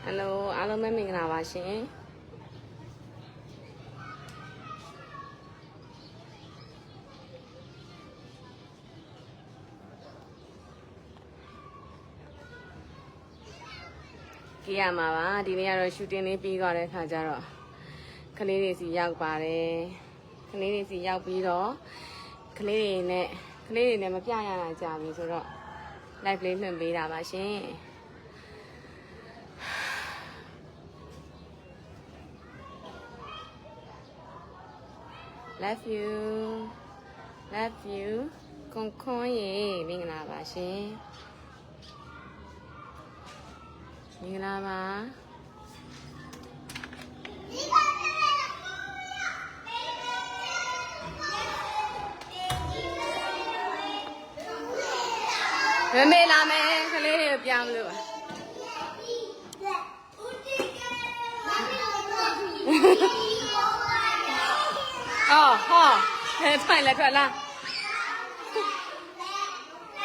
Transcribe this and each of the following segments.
Hello အားလုံးပဲမင်္ဂလာပါရှင်ကြည့်ရမှာပါဒီနေ့ကတော့ shooting လေးပြီးသွားတဲ့ခါကျတော့ကလေးတွေစီရောက်ပါတယ်ကလေးတွေစီရောက်ပြီးတော့ကလေးတွေနဲ့မပြရတာကြာပြီဆိုတော့ live လေးလွှင့်ပေးတာပါရှင် Love you ခွန်ခွန်ရေမင်္ဂလာပါရှင်မင်္ဂလာပါမမေလာမယ်ကလေးတွေပြောင်းလို့အော်ဟောထိုင်လက်ထွက်လား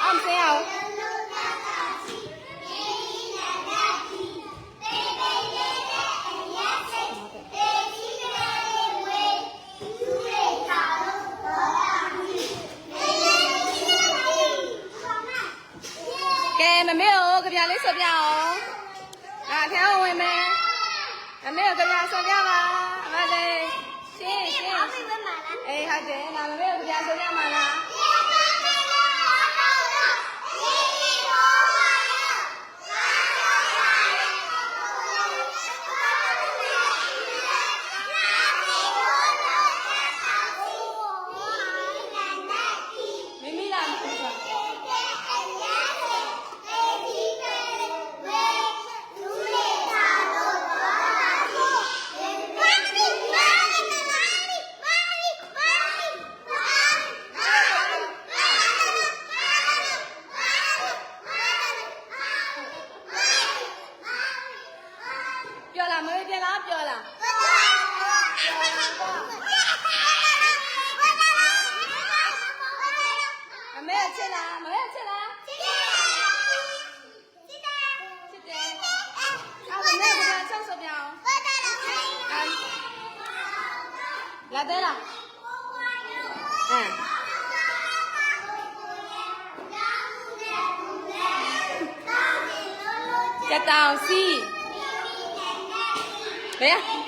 အောင်စေအောင်ကဲမမေကိုကြပြလေးဆိုပြအောင်ထဲဝင်မယ်မမေကိုကြပြဆိုပြပါမလေးရှင်းအေးဟုတ်တယ်ဒါမမေကိုကြပြဆိုပြမှာလားလာတယ်လားကျတောင်စီဘယ်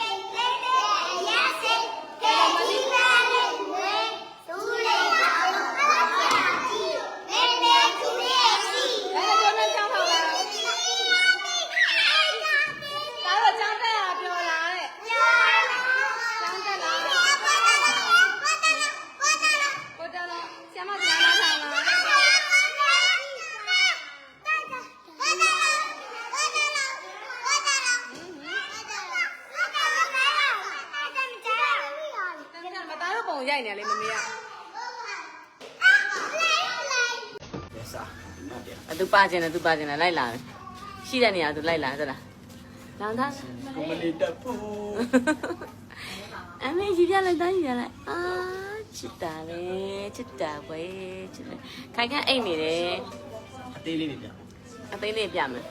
ရိုက်နေလေမမေကအတူပါကျင်တယ်လိုက်လာရှိတဲ့နေရာသူလိုက်လာသလားလောင်သားကိုမလေးတက်ဖို့အမေကြီးပြလိုက်တိုင်းရလိုက်အာချစ်တာပဲချစ်တာပဲချစ်တယ်ခိုင်ခန့်အိတ်နေတယ်အသေးလေးပြမယ်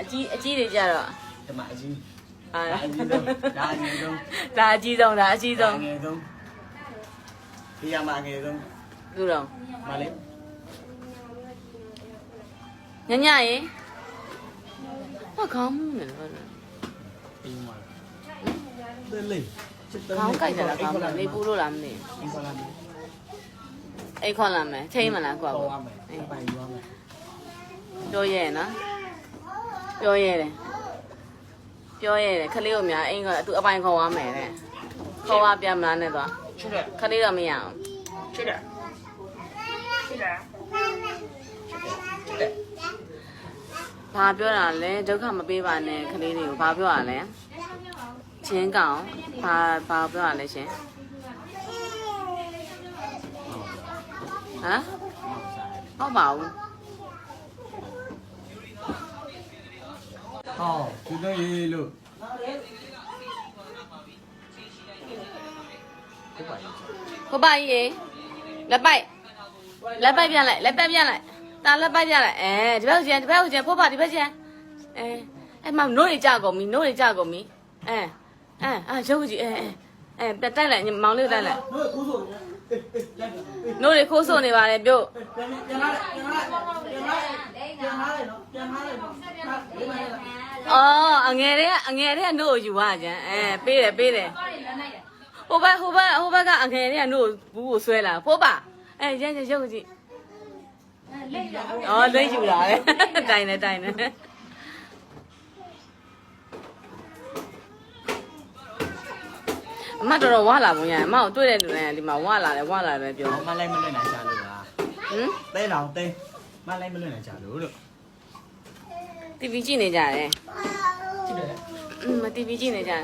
အကြီးတွေကြတော့ဒီမှာအကြီးအကြီးဆုံးဒါအကြီးဆုံးငယ်ဆုံးဒီရမှာငယ်ဆုံးသူတော့မလေးညရေဘာကောင်းမှုလဲဘာလဲပြီးမှာတယ်လေကောင်းကြိုက်တယ်လားကောင်းလားနေပူလို့လားမသိအိတ်ခေါ်လာမယ်ချိန်မလားကိုကအိမ်ပိုင်ရွာမယ်ပြောရဲနော်ပြောရဲတယ်ခလေးကိုများအိမ်ကသူအပိုင်ခေါ်သွားမယ်တဲ့ခေါ်သွားပြန်မလားနဲ့သွားခလေးတော့မရအောင်ချစ်တယ်ဘာပြောတာလဲဒုက္ခမပေးပါနဲ့ခလေးတွေကိုဘာပြောတာလဲချင်းကောင်ဘာပြောတာလဲရှင်ဟမ်ဟုတ်ပါဘူးဟောဒီတော့ရေးလို့ဟုတ်ပါကြီးလက်ပိုက်ပြန်လိုက်တာလက်ပိုက်ပြလိုက်ဒီဘက်ကိုကျန်ဖိုးပါဒီဘက်ကျန် အဲ့မနို့တွေကြကုန်ပြီနို့တွေကြကုန်ပြီရုပ်ကြီးတက်လိုက်မောင်လေးတက်လိုက်နို့တွေခိုးဆိုနေပါတယ်ပြုတ်အော်အငယ်တွေကနို့ကိုယူသွားကြပေးတယ်ဟိုဘက်ကအငယ်တွေကနို့ဘူးကိုဆွဲလာဖို့ပါရုပ်ကြီးအော်လိမ့်ယူလာတယ်တိုင်နေအမတော်ဝါလာပုံရအမကိုတွေ့တဲ့လူတိုင်းဒီမှာဝါလာတယ်ပဲပြော မလိုက်မလွတ်နိုင်ကြလို့လား ဟမ် တဲလောင်တဲမလိုက်မလွတ်နိုင်ကြလို့ TV ကြည့်နေကြတယ် ကြည့်တယ် TV ကြည့်နေကြတယ်